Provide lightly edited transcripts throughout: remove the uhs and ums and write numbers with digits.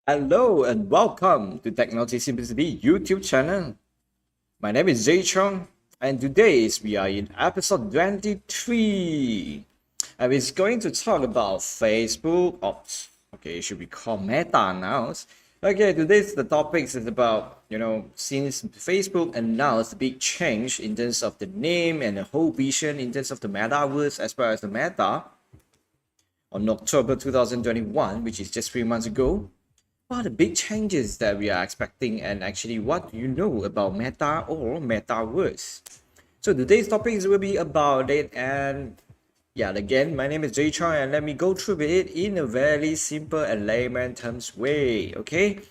Hello and welcome to Technology Simplicity YouTube channel. My name is Jay Chong and today we are in episode 23 and we're going to talk about Facebook Ops. Okay, it should be called Meta now. Okay, today's the topic is about, since Facebook announced a big change in terms of the name and the whole vision in terms of the Metaverse as well as the Meta on October 2021, which is just 3 months ago. What are the big changes that we are expecting, and actually what do you know about Meta or Metaverse? So today's topics will be about it, and yeah, again, my name is Jay Chong and let me go through it in a very simple and layman terms way, okay?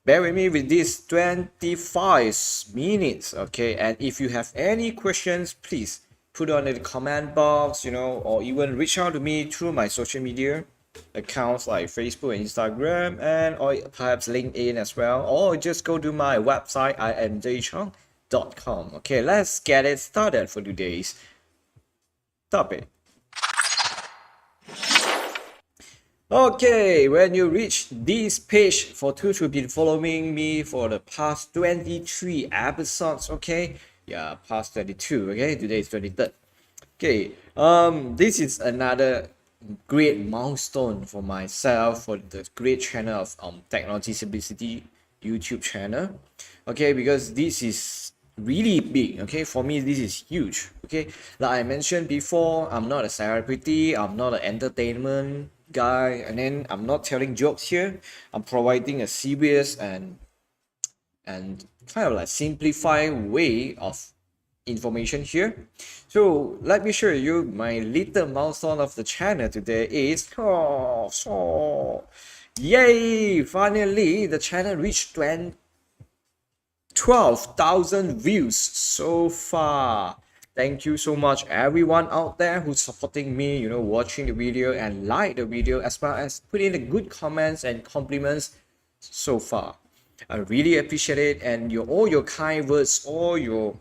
Bear with me with these 25 minutes, okay? And if you have any questions, please put on in the comment box, or even reach out to me through my social media accounts like Facebook and Instagram, and or perhaps LinkedIn as well, or just go to my website imjchong.com. Okay, let's get it started for today's topic. Okay, when you reach this page, for those who've been following me for the past 23 episodes, okay, yeah, past 22, okay, today is 23rd. Okay, this is another great milestone for myself, for the great channel of Technology Simplicity YouTube channel. Okay, because this is really big. Okay, for me this is huge. Okay, like I mentioned before, I'm not a celebrity, I'm not an entertainment guy, and then I'm not telling jokes here. I'm providing a serious and kind of like simplified way of information here. So let me show you my little milestone of the channel today is yay, finally the channel reached 12,000 views so far. Thank you so much everyone out there who's supporting me, watching the video and like the video, as well as putting the good comments and compliments so far. I really appreciate it, and all your kind words, all your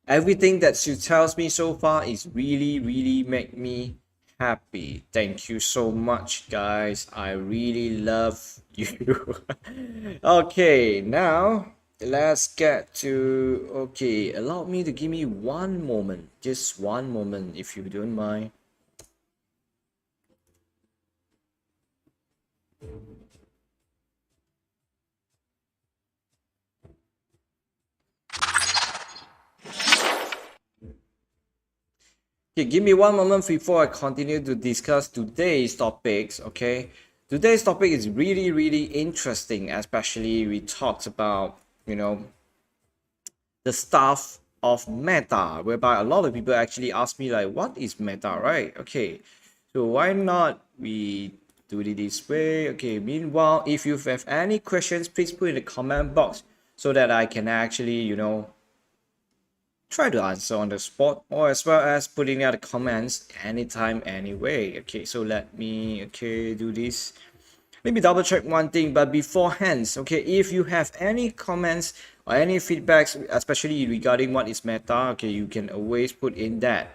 everything that she tells me so far is really make me happy. Thank you so much, guys. I really love you. Okay, now let's get to, okay, allow me to give me one moment, just one moment if you don't mind. Okay, give me one moment before I continue to discuss today's topics, okay? Today's topic is really interesting, especially we talked about, the stuff of Meta, whereby a lot of people actually ask me like, what is Meta, right? Okay, so why not we do it this way? Okay, meanwhile, if you have any questions, please put in the comment box so that I can actually, try to answer on the spot, or as well as putting out the comments anytime anyway. Okay, so let me do this. Let me double check one thing, but beforehand, okay, if you have any comments or any feedbacks, especially regarding what is Meta, okay, you can always put in that.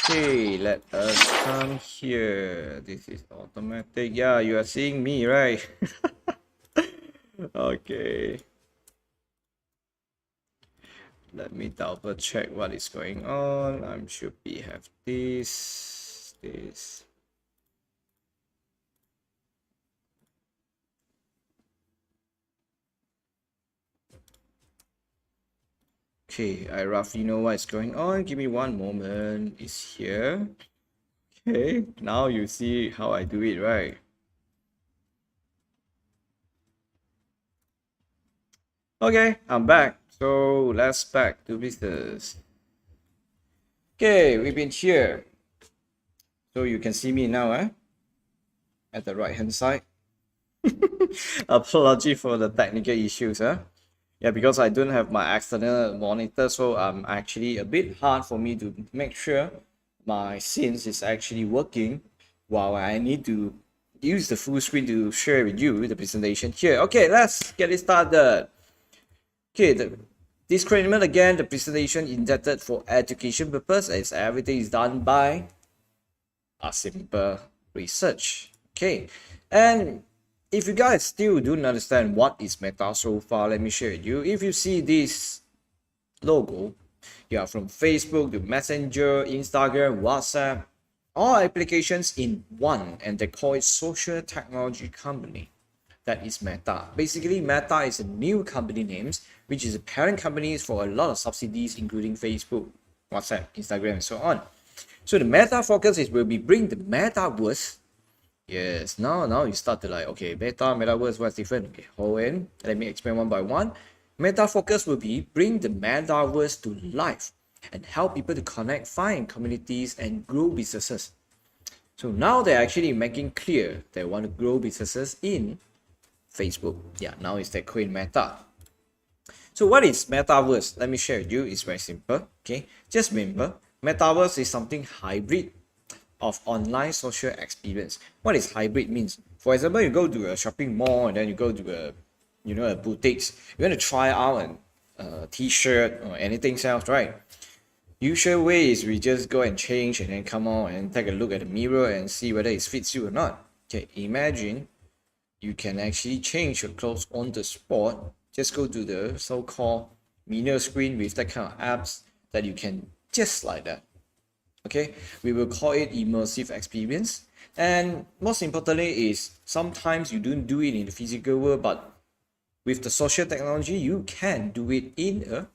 Okay, let us come here. This is automatic. Yeah, you are seeing me, right? Okay, let me double check what is going on. I'm sure we have this. Okay, I roughly know what's going on. Give me one moment. It's here. Okay, now you see how I do it, right? Okay, I'm back. So let's back to business. Okay, we've been here. So you can see me now, at the right hand side. Apology for the technical issues, yeah, because I don't have my external monitor, so actually a bit hard for me to make sure my scenes is actually working while I need to use the full screen to share with you the presentation here. Okay, let's get it started. Okay, the disclaimer again, the presentation intended for education purpose, as everything is done by a simple research. Okay, and if you guys still don't understand what is Meta so far, let me share with you. If you see this logo, yeah, from Facebook to Messenger, Instagram, WhatsApp, all applications in one, and they call it social technology company. That is Meta. Basically, Meta is a new company name, which is a parent company for a lot of subsidies, including Facebook, WhatsApp, Instagram, and so on. So the Meta focus is will be bring the Metaverse. Yes, now you start to like, okay, Metaverse, what's different? Okay, hold in. Let me explain one by one. Meta focus will be bring the Metaverse to life and help people to connect, find communities, and grow businesses. So now they're actually making clear they want to grow businesses in Facebook. Yeah, now it's the Queen Meta. So what is Metaverse? Let me share with you. It's very simple. Okay, just remember, Metaverse is something hybrid of online social experience. What is hybrid means? For example, you go to a shopping mall and then you go to a boutiques. You want to try out a t-shirt or anything else, right? Usual way is we just go and change and then come on and take a look at the mirror and see whether it fits you or not. Okay, imagine you can actually change your clothes on the spot. Just go to the so-called mirror screen with that kind of apps that you can just like that. Okay, we will call it immersive experience. And most importantly is sometimes you don't do it in the physical world, but with the social technology, you can do it in a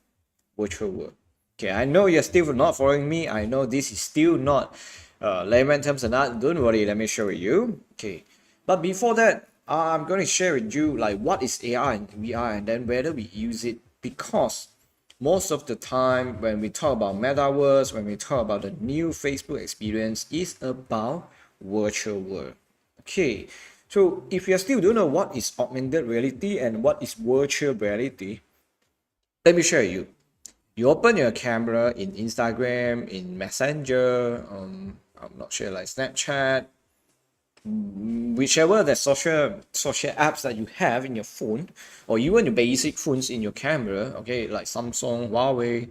virtual world. Okay, I know you're still not following me. I know this is still not layman terms and that. Don't worry, let me show you. Okay, but before that, I'm going to share with you like what is AR and VR and then whether we use it, because most of the time when we talk about Metaverse, when we talk about the new Facebook experience, is about virtual world. Okay, so if you still don't know what is augmented reality and what is virtual reality, let me share you. You open your camera in Instagram, in Messenger, I'm not sure, like Snapchat, whichever the social apps that you have in your phone, or even the basic phones in your camera, okay, like Samsung, Huawei,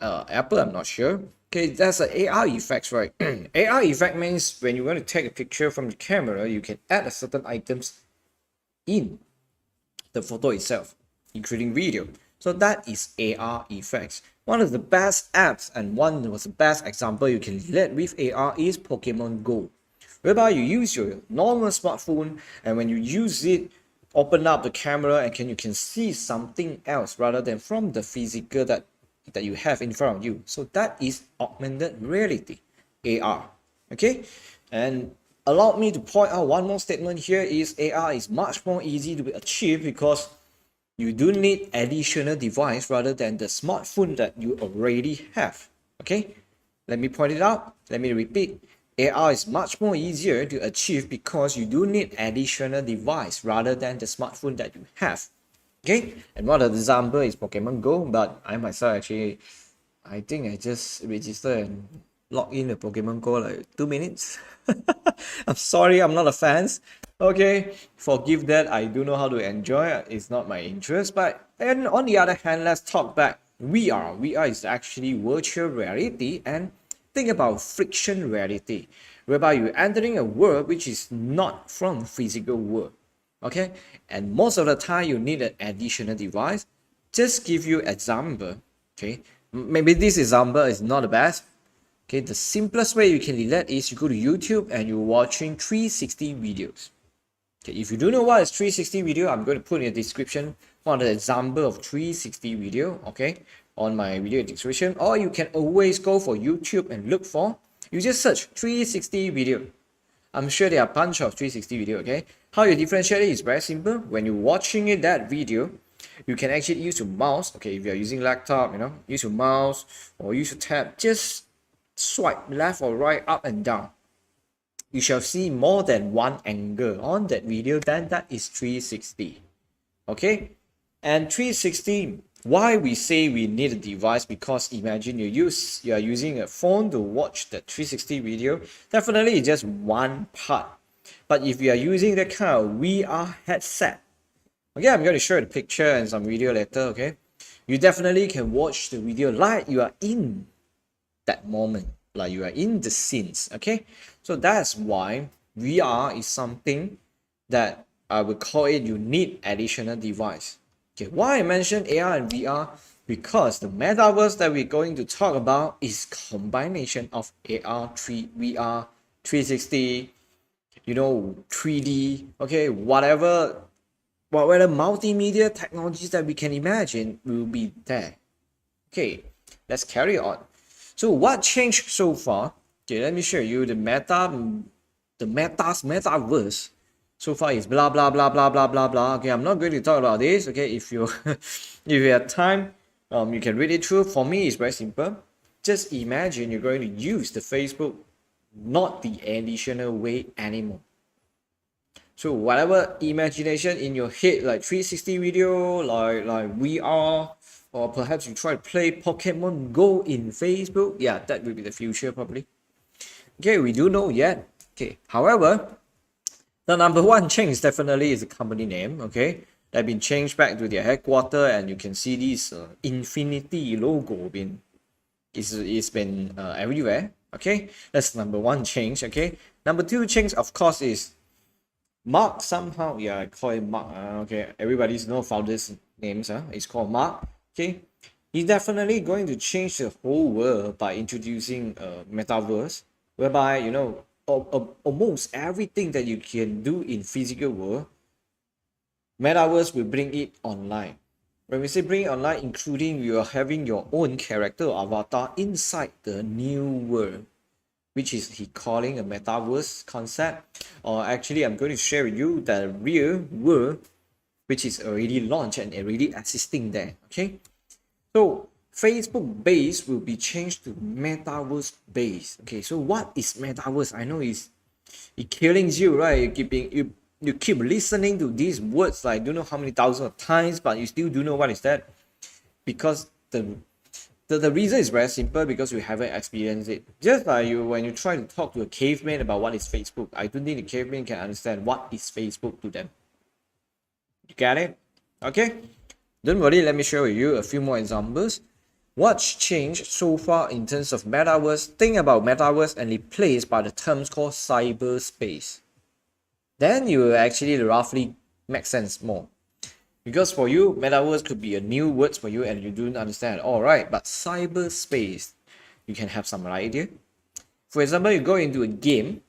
Apple, I'm not sure. Okay, that's an AR effects, right? AR effect means when you want to take a picture from the camera, you can add a certain items in the photo itself, including video. So that is AR effects. One of the best apps and one was the best example you can relate with AR is Pokemon Go, whereby you use your normal smartphone and when you use it, open up the camera and you can see something else rather than from the physical that you have in front of you. So that is augmented reality, AR. Okay, and allow me to point out one more statement here is AR is much more easy to be achieved because you do need additional device rather than the smartphone that you already have. Okay, let me point it out. Let me repeat. AR is much more easier to achieve because you do need additional device rather than the smartphone that you have. Okay, and one of the example is Pokemon Go, but I myself actually, I think I just registered and log in the Pokemon Go like 2 minutes. I'm sorry, I'm not a fan. Okay, forgive that. I do know how to enjoy it. It's not my interest. But and on the other hand, let's talk back. VR. VR is actually virtual reality, and think about friction reality, whereby you're entering a world which is not from physical world. Okay, and most of the time you need an additional device. Just give you example. Okay, maybe this example is not the best. Okay, the simplest way you can relate is you go to YouTube and you're watching 360 videos. Okay, if you don't know what is 360 video, I'm going to put in the description one of the example of 360 video, okay, on my video description, or you can always go for YouTube and look for, you just search 360 video. I'm sure there are a bunch of 360 video, okay. How you differentiate it is very simple. When you're watching it, that video, you can actually use your mouse, okay, if you're using laptop, use your mouse or use your tab, just swipe left or right, up and down. You shall see more than one angle on that video, then that is 360. Okay, and 360, why we say we need a device, because imagine you are using a phone to watch the 360 video, definitely it's just one part. But if you are using that kind of VR headset, okay, I'm going to show you the picture and some video later, okay, you definitely can watch the video like you are in that moment, like you are in the scenes. Okay, So that's why VR is something that I would call it you need additional device. Okay, why I mentioned AR and VR? Because the metaverse that we're going to talk about is combination of AR, VR, 360, 3D, okay, whatever multimedia technologies that we can imagine will be there. Okay, let's carry on. So what changed so far? Okay, let me show you the metaverse. So far is blah blah blah blah blah blah blah. Okay, I'm not going to talk about this. Okay, if you if you have time, you can read it through. For me, it's very simple. Just imagine you're going to use the Facebook, not the additional way anymore. So whatever imagination in your head, like 360 video, like VR, or perhaps you try to play Pokemon Go in Facebook, yeah, that will be the future probably. Okay, we do know yet. Okay, however, the number one change definitely is the company name. Okay, they've been changed back to their headquarters, and you can see this infinity logo it's been everywhere. Okay, that's number one change. Okay, number two change of course is Mark somehow, yeah, I call him Mark. Okay, everybody's know founders' names. It's called Mark. Okay, he's definitely going to change the whole world by introducing a metaverse, whereby almost everything that you can do in physical world, metaverse will bring it online. When we say bring it online, including you are having your own character or avatar inside the new world, which is he calling a metaverse concept. Or actually, I'm going to share with you the real world, which is already launched and already existing there. Okay, so Facebook base will be changed to metaverse base. Okay, so what is metaverse? I know it killing you, right? You keep listening to these words like don't know how many thousands of times, but you still do know what is that, because the reason is very simple, because we haven't experienced it. Just like when you try to talk to a caveman about what is Facebook, I don't think the caveman can understand what is Facebook to them. You get it? Okay? Don't worry, let me share with you a few more examples. What's changed so far in terms of metaverse? Think about metaverse and replaced by the terms called cyberspace. Then you will actually roughly make sense more. Because for you, metaverse could be a new word for you and you don't understand. All right, but cyberspace, you can have some idea. For example, you go into a game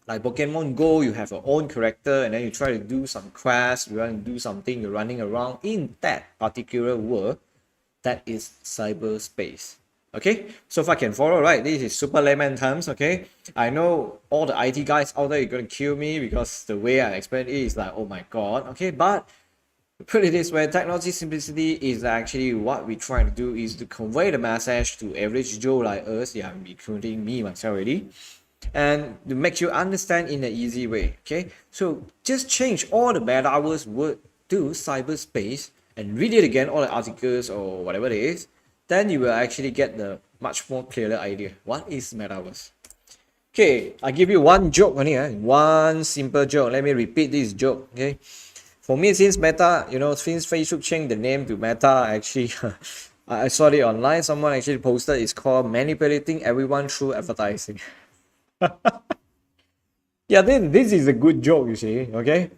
like Pokemon Go, you have your own character and then you try to do some quest, you want to do something, you're running around in that particular world. That is cyberspace. Okay, so if I can follow, right, this is super layman terms. Okay, I know all the IT guys out there are going to kill me because the way I explain it is like, oh my god. Okay, but put it this way, technology simplicity is actually what we try to do is to convey the message to average Joe like us, yeah, including me myself already, and to make you understand in an easy way. Okay, so just change all the metaverse word to cyberspace and read it again, all the articles or whatever it is, then you will actually get the much more clearer idea. What is metaverse? Okay, I give you one joke only, one simple joke. Let me repeat this joke. Okay, for me, since Meta, since Facebook changed the name to Meta, actually, I saw it online. Someone actually posted it's called manipulating everyone through advertising. Yeah, this is a good joke, you see. Okay,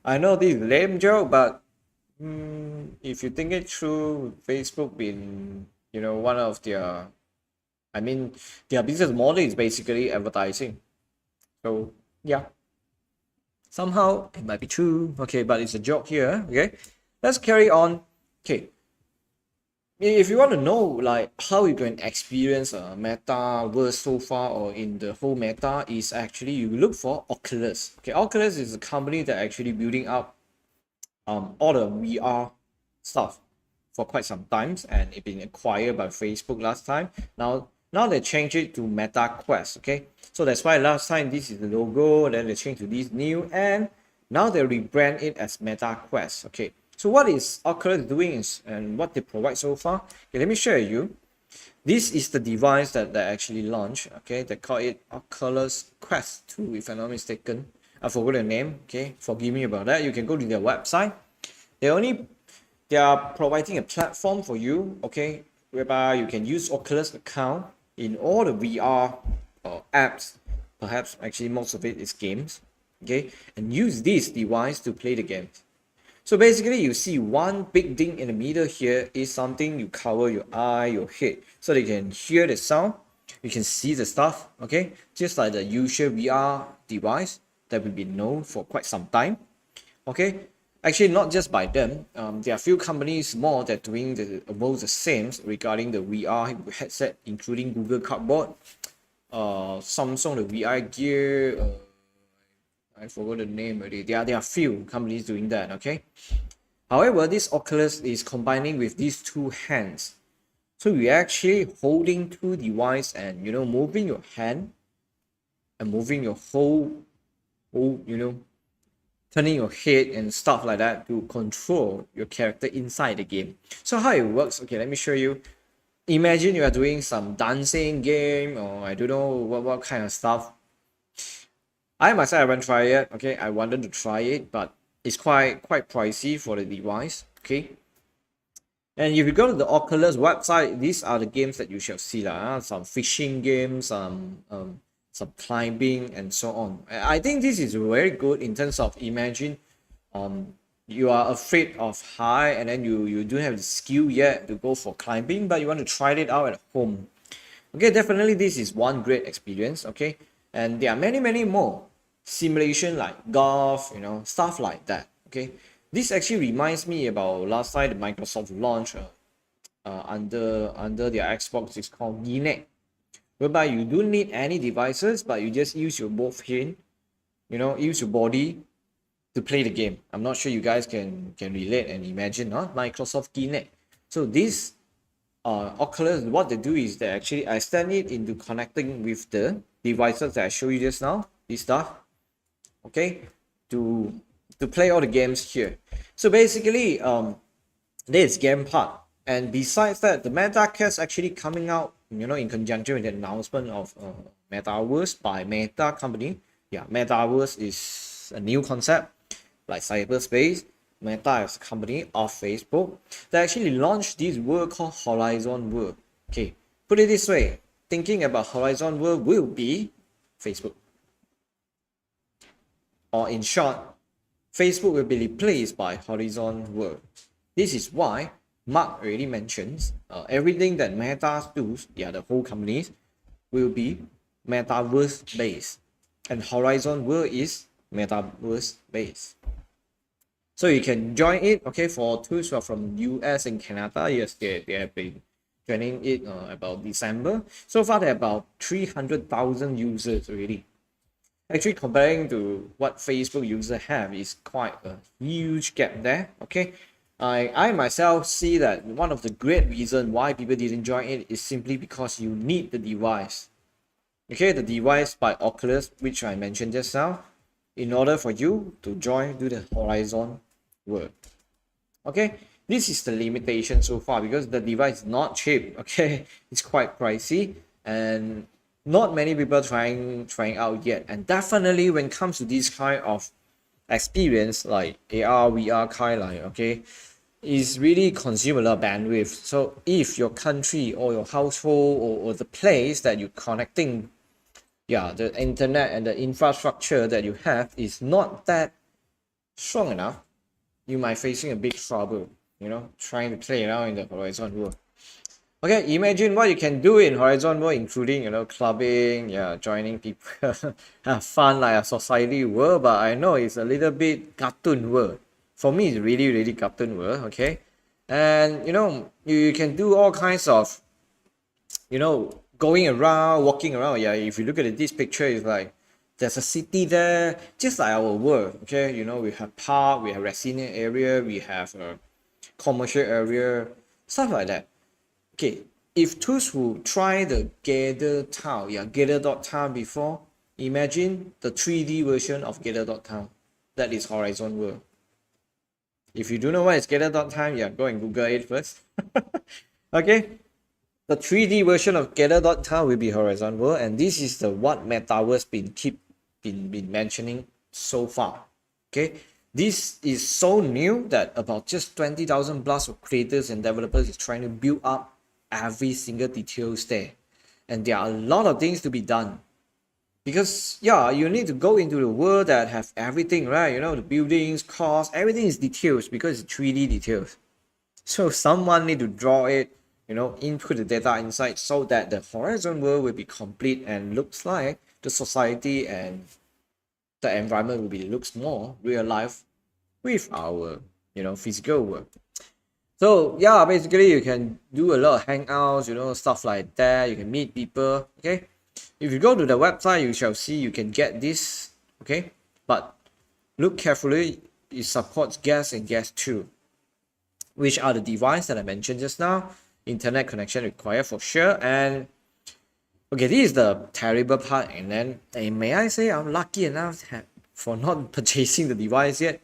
I know this is a lame joke, but if you think it through, Facebook been one of their, their business model is basically advertising. So yeah, somehow it might be true. Okay, but it's a joke here. Okay, let's carry on. Okay, if you want to know like how you can experience a metaverse so far or in the whole meta, is actually you look for Oculus. Okay, Oculus is a company that actually building up all the VR stuff for quite some times, and it been acquired by Facebook last time. Now they change it to Meta Quest. Okay, so that's why last time this is the logo, then they change to this new, and now they rebrand it as Meta Quest. Okay, so what is Oculus doing is, and what they provide so far? Okay, let me share with you. This is the device that they actually launched. Okay, they call it Oculus Quest 2, if I'm not mistaken. I forgot the name. Okay, forgive me about that. You can go to their website. They are providing a platform for you, okay, whereby you can use Oculus account in all the VR apps perhaps actually most of it is games, okay, and use this device to play the games. So basically, you see one big thing in the middle here is something you cover your eye, your head, so that you can hear the sound, you can see the stuff, okay? Just like the usual VR device that we've been known for quite some time, okay? Actually, not just by them, there are a few companies more that doing the almost the same regarding the VR headset, including Google Cardboard, Samsung the VR gear. I forgot the name already. There are few companies doing that, okay? However, this Oculus is combining with these two hands. So you're actually holding two devices and, moving your hand and moving your whole, turning your head and stuff like that to control your character inside the game. So how it works, okay, let me show you. Imagine you are doing some dancing game or I don't know what kind of stuff. I myself haven't tried it, okay? I wanted to try it, but it's quite pricey for the device, okay? And if you go to the Oculus website, these are the games that you shall see, some fishing games, some climbing, and so on. I think this is very good in terms of imagine you are afraid of high and then you don't have the skill yet to go for climbing, but you want to try it out at home. Okay, definitely this is one great experience, okay? And there are many more simulation like golf, stuff like that, okay? This actually reminds me about last time the Microsoft launched under their Xbox. It's called Kinect, whereby you don't need any devices, but you just use your both hand, use your body to play the game. I'm not sure you guys can relate and imagine, Microsoft Kinect. So this Oculus, what they do is they actually extend it into connecting with the devices that I showed you just now, this stuff, okay, to play all the games here. So basically, this game part, and besides that, the Metaverse actually coming out, in conjunction with the announcement of Metaverse by Meta company. Yeah, Metaverse is a new concept like cyberspace. Meta is a company of Facebook. They actually launched this world called Horizon World. Okay, put it this way, thinking about Horizon World will be Facebook. Or in short, Facebook will be replaced by Horizon World. This is why Mark already mentions everything that Meta does, the whole companies, will be Metaverse based. And Horizon World is Metaverse based. So you can join it, okay, for those who are from US and Canada. Yes, they have been joining it about December. So far, there are about 300,000 users already. Actually, comparing to what Facebook users have is quite a huge gap there, okay? I myself see that one of the great reasons why people didn't join it is simply because you need the device. Okay, the device by Oculus, which I mentioned just now, in order for you to join to the Horizon World. Okay, this is the limitation so far because the device is not cheap. Okay, it's quite pricey and not many people trying out yet. And definitely when it comes to this kind of experience like AR, VR kind like, okay, is really consume a lot of bandwidth. So if your country or your household or the place that you're connecting, the internet and the infrastructure that you have is not that strong enough, you might facing a big trouble, trying to play around in the Horizon World. Okay, imagine what you can do in Horizon World, including, clubbing, joining people, have fun like a society world, but I know it's a little bit cartoon world. For me, it's really cartoon world, okay? And, you can do all kinds of, going around, walking around. Yeah, if you look at this picture, it's like, there's a city there, just like our world, okay? We have park, we have resident area, we have a commercial area, stuff like that. Okay, if those who try the Gather Town, Gather.town before, imagine the 3D version of Gather.town. That is Horizon World. If you don't know what is Gather.town, go and Google it first. Okay, the 3D version of Gather.town will be Horizon World, and this is the what Metaverse been mentioning so far. Okay, this is so new that about just 20,000 plus of creators and developers is trying to build up every single details there, and there are a lot of things to be done. because yeah, you need to go into the world that have everything, right? You know, the buildings, cars, everything is details because it's 3D details. So someone need to draw it, you know, input the data inside so that the horizon world will be complete and looks like the society and the environment will be looks more real life with our, you know, physical world. So yeah, basically you can do a lot of hangouts, you know, stuff like that. You can meet people. Okay, if you go to the website, you shall see you can get this. Okay, but look carefully. It supports guest and guest two, which are the device that I mentioned just now. Internet connection required for sure. And okay, this is the terrible part. And then, may I say, I'm lucky enough for not purchasing the device yet.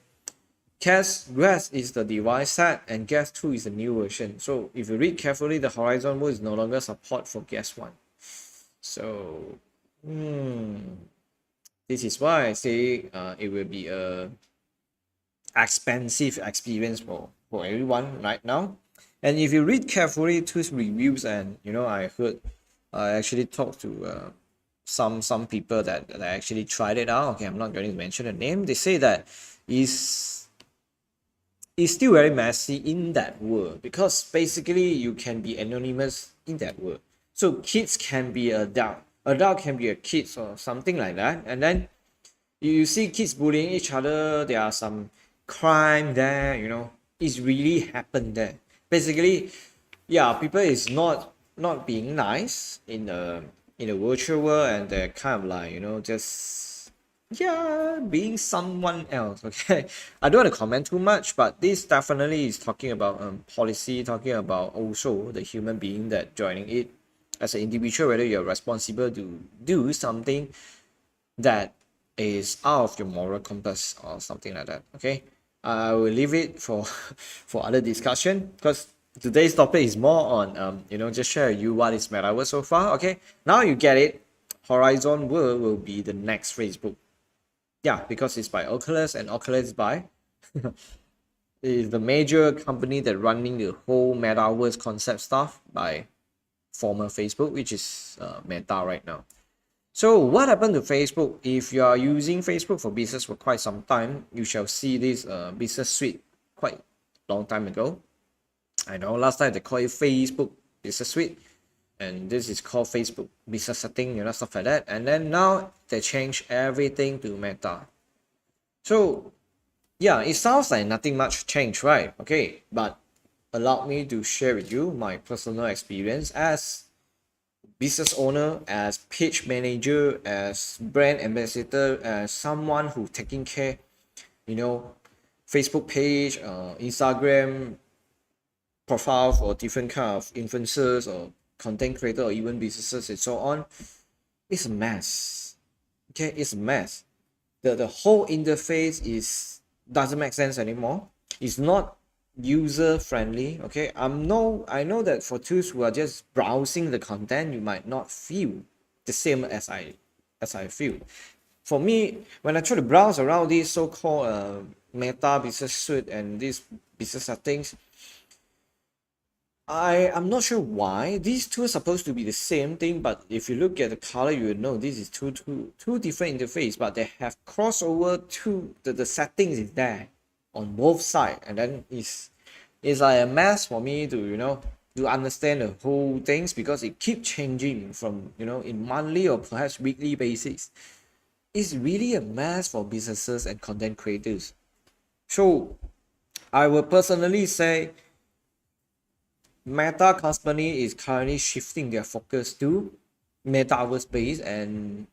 Guest is the device set and Guest 2 is the new version. So if you read carefully, the Horizon mode is no longer support for Guest 1. So this is why I say it will be a expensive experience for everyone right now. And if you read carefully to reviews, and you know, I actually talked to some people that actually tried it out. Okay, I'm not going to mention the name. They say that it's still very messy in that world because basically you can be anonymous in that world. So kids can be adult can be a kid or something like that. And then you see kids bullying each other. There are some crime there, you know. It's really happened there. Basically, yeah, people is not being nice in the virtual world, and they're kind of like, you know, just yeah, being someone else. Okay, I don't want to comment too much, but this definitely is talking about policy, talking about also the human being that joining it as an individual, whether you're responsible to do something that is out of your moral compass or something like that. Okay, I will leave it for for other discussion because today's topic is more on you know, just share with you what is Metaverse so far. Okay, now you get it. Horizon World will be the next Facebook. Yeah, because it's by Oculus, and Oculus is by is the major company that running the whole Metaverse concept stuff by former Facebook, which is Meta right now. So what happened to Facebook? If you are using Facebook for business for quite some time, you shall see this business suite quite long time ago. I know last time they call it Facebook Business Suite, and this is called Facebook Business Setting, you know, stuff like that. And then now they change everything to Meta. So yeah, it sounds like nothing much changed, right? Okay, but allow me to share with you my personal experience as business owner, as page manager, as brand ambassador, as someone who taking care, you know, Facebook page, Instagram profile for different kind of influencers or content creator or even businesses and so on. It's a mess. Okay, it's a mess. The whole interface doesn't make sense anymore. It's not user friendly. Okay, I know that for those who are just browsing the content, you might not feel the same as I feel. For me, when I try to browse around these so-called Meta Business Suite and these business settings, I'm not sure why these two are supposed to be the same thing, but if you look at the color, you will know this is two different interface, but they have crossover to the settings is there on both sides, and then it's like a mess for me to, you know, to understand the whole things because it keep changing from, you know, in monthly or perhaps weekly basis. It's really a mess for businesses and content creators. So I will personally say Meta company is currently shifting their focus to metaverse base. And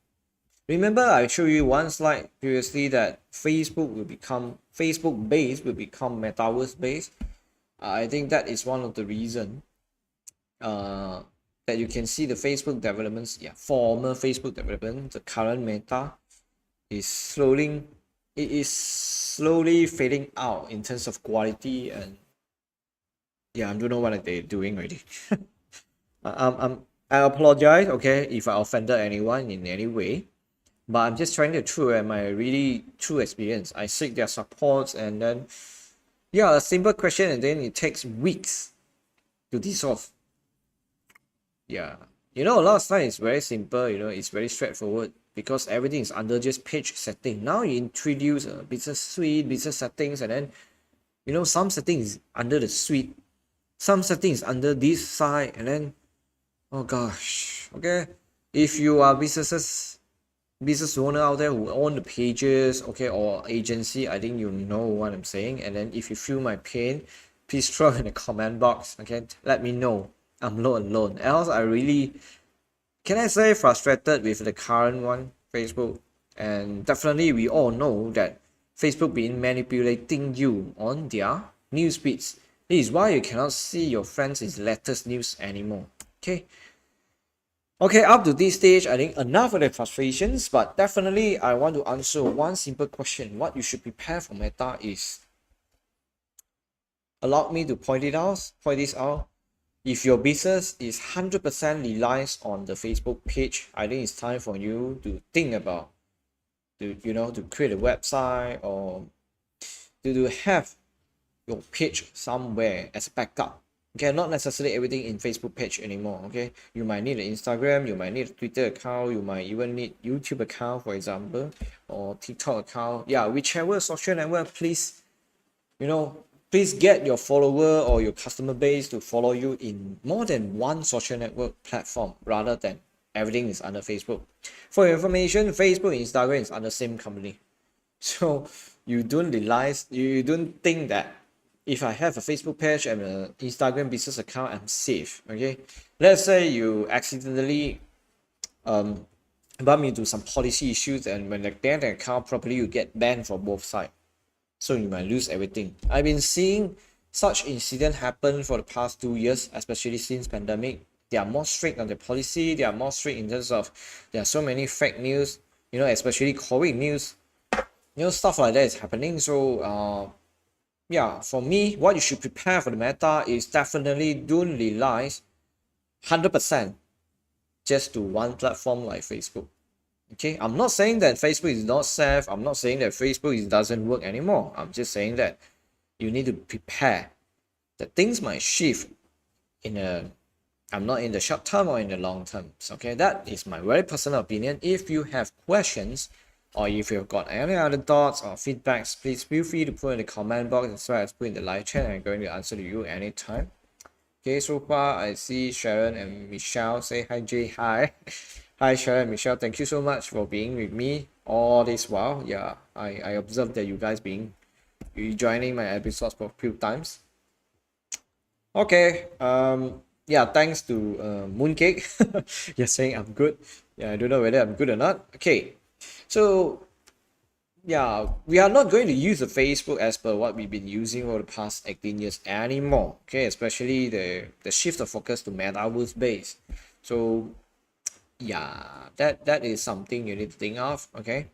remember, I showed you one slide previously that Facebook base will become metaverse base. I think that is one of the reason that you can see the Facebook developments, former Facebook development, the current Meta is slowly fading out in terms of quality. And I don't know what they're doing already. I apologize, okay, if I offended anyone in any way, but I'm just trying to true my really true experience. I seek their support, and then a simple question, and then it takes weeks to dissolve. You know, a lot of times it's very simple. You know, it's very straightforward. because everything is under just page setting. Now you introduce a business suite, business settings, and then some settings under the suite, some settings under this side, and then oh gosh, okay. If you are business owner out there who own the pages, okay, or agency, I think you know what I'm saying. And then if you feel my pain, please throw in the comment box, okay, let me know. I'm not alone, else I really, can I say, frustrated with the current one, Facebook. And definitely we all know that Facebook been manipulating you on their news feeds. This is why you cannot see your friends' latest news anymore, okay. Okay, up to this stage, I think enough of the frustrations, but definitely I want to answer one simple question. What you should prepare for Meta is, allow me to point this out. If your business is 100% relies on the Facebook page, I think it's time for you to think about to create a website, or to have your page somewhere as a backup. Okay, not necessarily everything in Facebook page anymore. Okay, you might need an Instagram, you might need a Twitter account, you might even need YouTube account, for example, or TikTok account. Yeah, whichever social network, please get your follower or your customer base to follow you in more than one social network platform, rather than everything is under Facebook. For your information, Facebook and Instagram is under the same company. So you don't think that if I have a Facebook page and an Instagram business account, I'm safe. Okay, let's say you accidentally bump into some policy issues, and when the account properly, you get banned for both sides, so you might lose everything. I've been seeing such incident happen for the past 2 years, especially since pandemic. They are more strict on the policy. They are more strict in terms of there are so many fake news, especially COVID news, stuff like that is happening. So yeah, for me, what you should prepare for the Meta is definitely don't rely 100% just to one platform like Facebook. Okay, I'm not saying that Facebook is not safe. I'm not saying that Facebook doesn't work anymore. I'm just saying that you need to prepare that things might shift I'm not in the short term or in the long term. Okay, that is my very personal opinion. If you have questions, or if you've got any other thoughts or feedbacks, please feel free to put in the comment box as well as put in the live chat, and I'm going to answer to you anytime. Okay, so far I see Sharon and Michelle. Say hi, Jay. Hi. Hi, Sharon and Michelle. Thank you so much for being with me all this while. Yeah, I observed that you guys you joining my episodes for a few times. Okay, yeah, thanks to Mooncake. You're saying I'm good. Yeah, I don't know whether I'm good or not. Okay. So yeah, we are not going to use the Facebook as per what we've been using over the past 18 years anymore. Okay, especially the shift of focus to Metaverse base. So yeah, that is something you need to think of. Okay,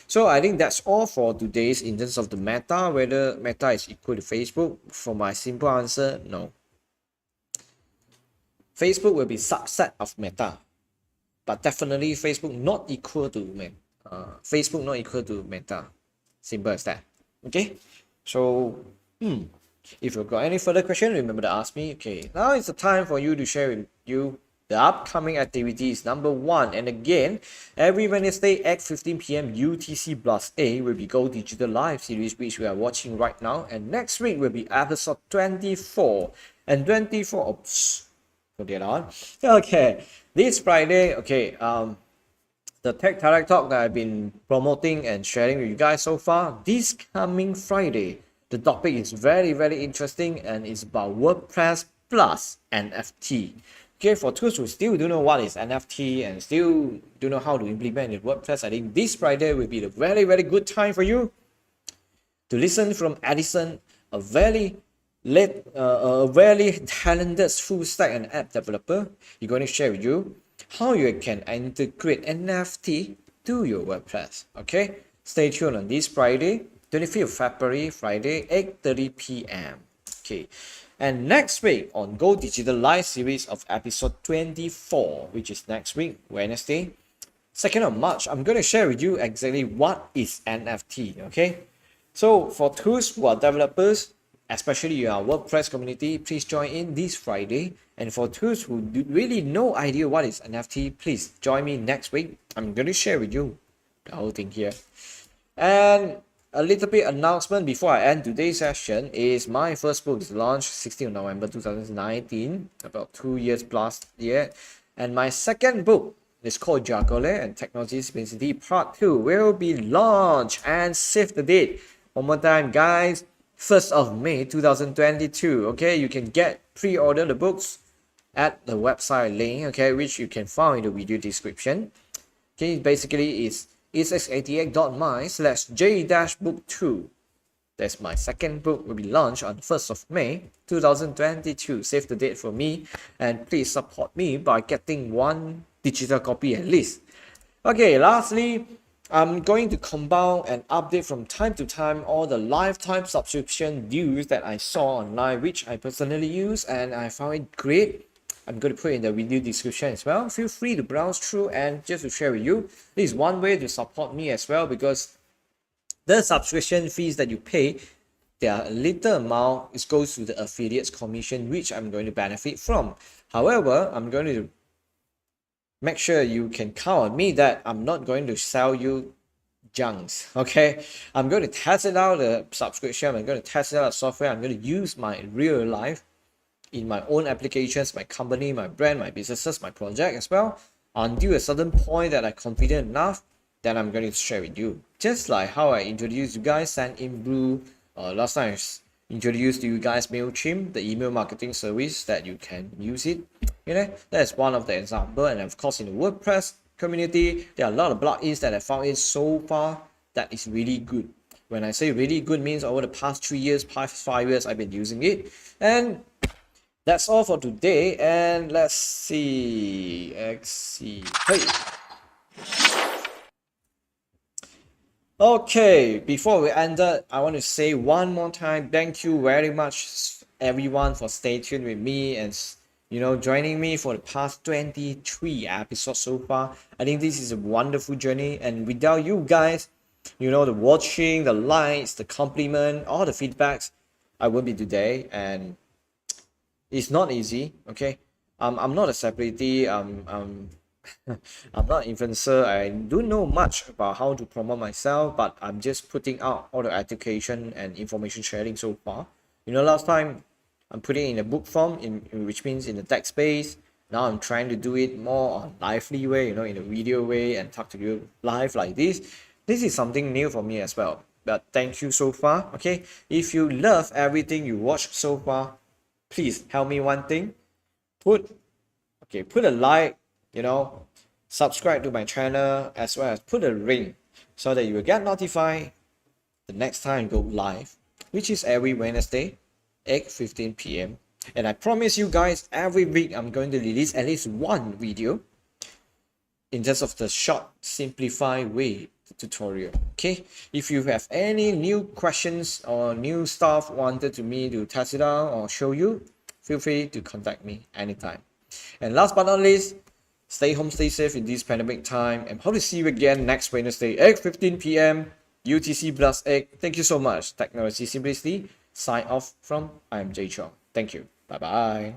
so I think that's all for today's in terms of the Meta, whether Meta is equal to Facebook. For my simple answer, no. Facebook will be subset of Meta, but definitely Facebook not equal to Meta. Simple as that. Okay, so if you've got any further question, remember to ask me. Okay, now it's the time for you to share with you the upcoming activities. Number 1, and again, every Wednesday at 15 p.m. UTC plus A will be GoDigital live series, which we are watching right now, and next week will be episode 24 and 24. Oops, put it on. Okay, this Friday. Okay, the Tech Direct Talk that I've been promoting and sharing with you guys so far, this coming Friday, the topic is very, very interesting, and it's about WordPress plus NFT. Okay, for those who still don't know what is NFT and still don't know how to implement it in WordPress, I think this Friday will be the very, very good time for you to listen from Edison, a very talented full stack and app developer. He's going to share with you how you can integrate NFT to your WordPress. Okay, stay tuned on this Friday, 25th of February, Friday, 8:30 p.m. Okay, and next week on GoDigital live series of episode 24, which is next week, Wednesday, 2nd of March, I'm going to share with you exactly what is NFT. Okay, so for those who are developers, especially your WordPress community, please join in this Friday. And for those who do really no idea what is NFT, please join me next week. I'm going to share with you the whole thing here. And a little bit announcement before I end today's session is my first book is launched 16th of November 2019, about 2 years plus yet. And my second book is called Jargole and Technology Simplicity Part 2 will be launched, and save the date. One more time, guys. 1st of May 2022. Okay, you can pre-order the books at the website link, okay, which you can find in the video description. Okay, basically it's esx88.my/j-book2. That's my second book, will be launched on 1st of May 2022. Save the date for me, and please support me by getting one digital copy at least. Okay, lastly, I'm going to compile and update from time to time all the lifetime subscription deals that I saw online, which I personally use and I found it great. I'm going to put in the video description as well. Feel free to browse through, and just to share with you, this is one way to support me as well, because the subscription fees that you pay, there are a little amount, it goes to the affiliates commission, which I'm going to benefit from. However, I'm going to make sure you can count on me that I'm not going to sell you junks. Okay, I'm going to test it out, the subscription, I'm going to test it out the software, I'm going to use my real life in my own applications, my company, my brand, my businesses, my project as well, until a certain point that I'm confident enough, then I'm going to share with you. Just like how I introduced you guys Send in Blue, last time I introduced you guys MailChimp, the email marketing service that you can use it. You know, that's one of the example. And of course, in the WordPress community, there are a lot of plugins that I found it so far that is really good. When I say really good, means over the past 3 years, past 5 years, I've been using it. And that's all for today. And let's see. Hey. Okay, before we end it, I want to say one more time, thank you very much everyone for staying tuned with me and joining me for the past 23 episodes so far. I think this is a wonderful journey, and without you guys, the watching, the likes, the compliment, all the feedbacks, I won't be today. And it's not easy. Okay, I'm not a celebrity. I'm not an influencer. I don't know much about how to promote myself, but I'm just putting out all the education and information sharing so far. Last time I'm putting in a book form, which means in the text space. Now I'm trying to do it more on lively way, in a video way, and talk to you live like this. This is something new for me as well. But thank you so far. Okay, if you love everything you watched so far, please help me one thing. Put a like, subscribe to my channel, as well as put a ring so that you will get notified the next time I go live, which is every Wednesday, 8:15 p.m. And I promise you guys, every week I'm going to release at least one video in terms of the short, simplified way tutorial. Okay, if you have any new questions or new stuff wanted me to test it out or show you, feel free to contact me anytime. And last but not least, stay home, stay safe in this pandemic time, and hope to see you again next Wednesday, 8:15 p.m. UTC plus 8. Thank you so much. Technology Simplicity. Sign off from I am Jay Chong. Thank you. Bye bye.